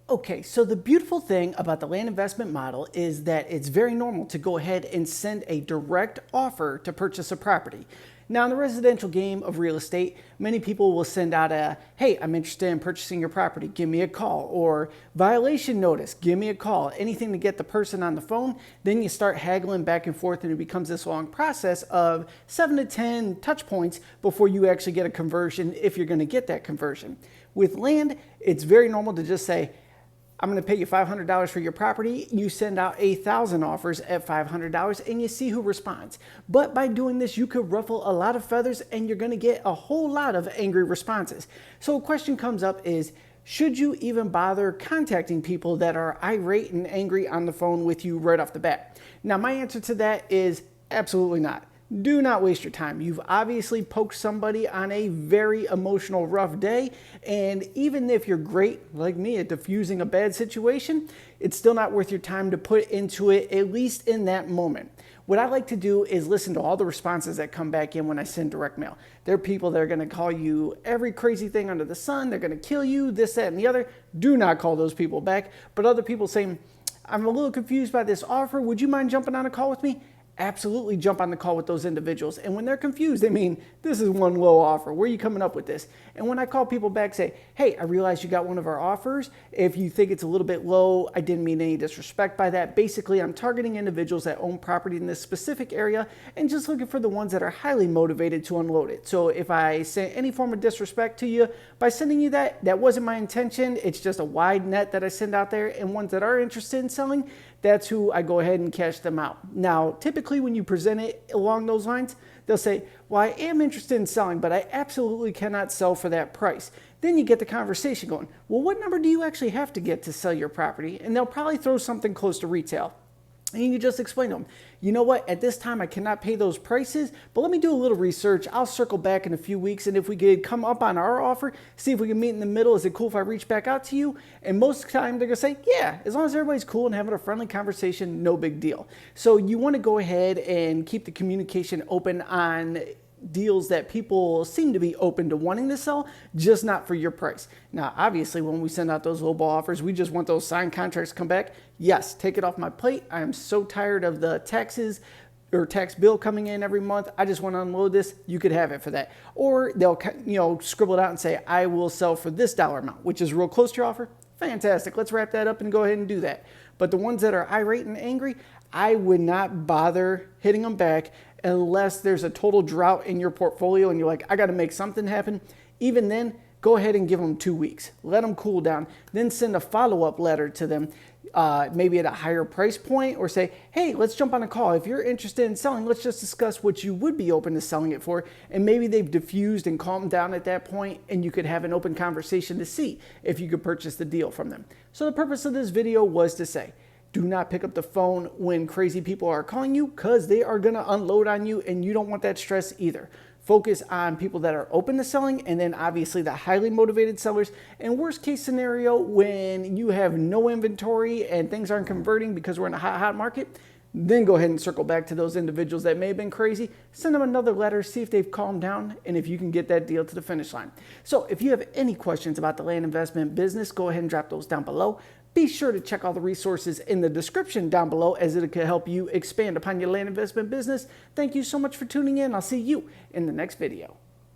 Okay, so the beautiful thing about the land investment model is that it's very normal to go ahead and send a direct offer to purchase a property. Now, in the residential game of real estate, many people will send out a, hey, I'm interested in purchasing your property, give me a call, or violation notice, give me a call, anything to get the person on the phone. Then you start haggling back and forth, and it becomes this long process of 7 to 10 touch points before you actually get a conversion, if you're going to get that conversion. With land, it's very normal to just say, I'm going to pay you $500 for your property. You send out 1,000 offers at $500 and you see who responds. But by doing this, you could ruffle a lot of feathers and you're going to get a whole lot of angry responses. So a question comes up is, should you even bother contacting people that are irate and angry on the phone with you right off the bat? Now, my answer to that is absolutely not. Do not waste your time. You've obviously poked somebody on a very emotional, rough day. And even if you're great, like me, at diffusing a bad situation, it's still not worth your time to put into it, at least in that moment. What I like to do is listen to all the responses that come back in when I send direct mail. There are people that are going to call you every crazy thing under the sun. They're going to kill you, this, that, and the other. Do not call those people back. But other people saying, I'm a little confused by this offer. Would you mind jumping on a call with me? Absolutely jump on the call with those individuals. And when they're confused, they mean, this is one low offer. Where are you coming up with this? And when I call people back, say, hey, I realize you got one of our offers. If you think it's a little bit low, I didn't mean any disrespect by that. Basically, I'm targeting individuals that own property in this specific area and just looking for the ones that are highly motivated to unload it. So if I say any form of disrespect to you by sending you that wasn't my intention. It's just a wide net that I send out there, and ones that are interested in selling, that's who I go ahead and cash them out. Now, typically when you present it along those lines, they'll say, well, I am interested in selling, but I absolutely cannot sell for that price. Then you get the conversation going, well, what number do you actually have to get to sell your property? And they'll probably throw something close to retail. And you just explain to them, you know what, at this time I cannot pay those prices, but let me do a little research. I'll circle back in a few weeks, and if we could come up on our offer, see if we can meet in the middle. Is it cool if I reach back out to you? And most of the time they're going to say, yeah, as long as everybody's cool and having a friendly conversation, no big deal. So you want to go ahead and keep the communication open on deals that people seem to be open to wanting to sell, just not for your price. Now, obviously, when we send out those lowball offers, we just want those signed contracts to come back. Yes, take it off my plate. I am so tired of the taxes or tax bill coming in every month. I just want to unload this. You could have it for that. Or they'll, scribble it out and say, I will sell for this dollar amount, which is real close to your offer. Fantastic. Let's wrap that up and go ahead and do that. But the ones that are irate and angry, I would not bother hitting them back unless there's a total drought in your portfolio and you're like, I got to make something happen. Even then, go ahead and give them 2 weeks. Let them cool down. Then send a follow-up letter to them, maybe at a higher price point, or say, hey, let's jump on a call. If you're interested in selling, let's just discuss what you would be open to selling it for. And maybe they've diffused and calmed down at that point, and you could have an open conversation to see if you could purchase the deal from them. So the purpose of this video was to say, do not pick up the phone when crazy people are calling you, because they are going to unload on you, and you don't want that stress either. Focus on people that are open to selling, and then obviously the highly motivated sellers. And worst case scenario, when you have no inventory and things aren't converting because we're in a hot market, then go ahead and circle back to those individuals that may have been crazy. Send them another letter, see if they've calmed down, and if you can get that deal to the finish line. So if you have any questions about the land investment business, go ahead and drop those down below. Be sure to check all the resources in the description down below, as it can help you expand upon your land investment business. Thank you so much for tuning in. I'll see you in the next video.